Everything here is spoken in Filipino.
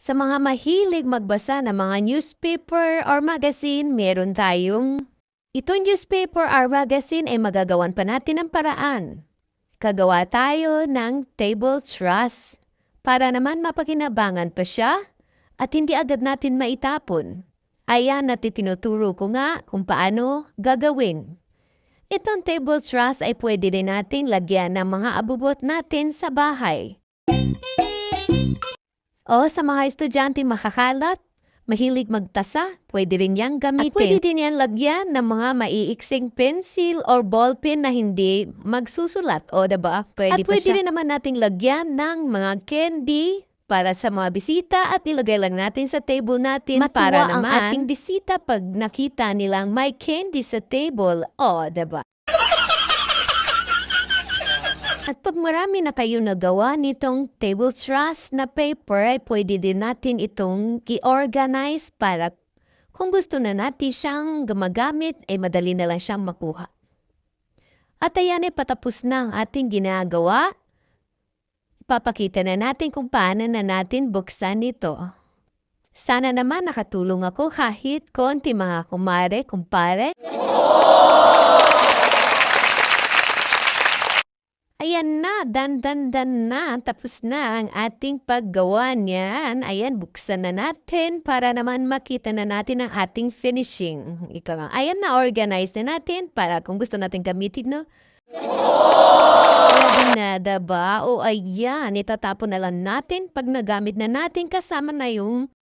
Sa mga mahilig magbasa ng mga newspaper or magazine, meron tayong itong newspaper or magazine ay magagawan pa natin ng paraan. Kagawa tayo ng table truss para naman mapakinabangan pa siya at hindi agad natin maitapon. Ayan at tinuturo ko nga kung paano gagawin. Itong table truss ay pwede din nating lagyan ng mga abubot natin sa bahay. O sa mga estudyante makakalat, mahilig magtasa, pwede rin yang gamitin. At pwede din yan lagyan ng mga maiiksing pencil or ballpen na hindi magsusulat. O diba? Pwede rin naman nating lagyan ng mga candy para sa mga bisita at ilagay lang natin sa table natin para naman ang ating bisita pag nakita nilang may candy sa table. O diba? At pag marami na kayo nagawa nitong table truss na paper, ay pwede din natin itong i-organize para kung gusto na natin siyang gumagamit, ay madali na lang siyang makuha. At ayan ay patapos na ang ating ginagawa. Ipapakita na natin kung paano na natin buksan ito. Sana naman nakatulong ako kahit konti mga kumare, kumpare. Ayan na, dan na, tapos na ang ating paggawa niyan. Ayan, buksan na natin para naman makita na natin ang ating finishing. Ayan na, organize na natin para kung gusto natin gamitin, no? Ready na, diba? O ayan, itatapon na lang natin pag nagamit na natin kasama na yung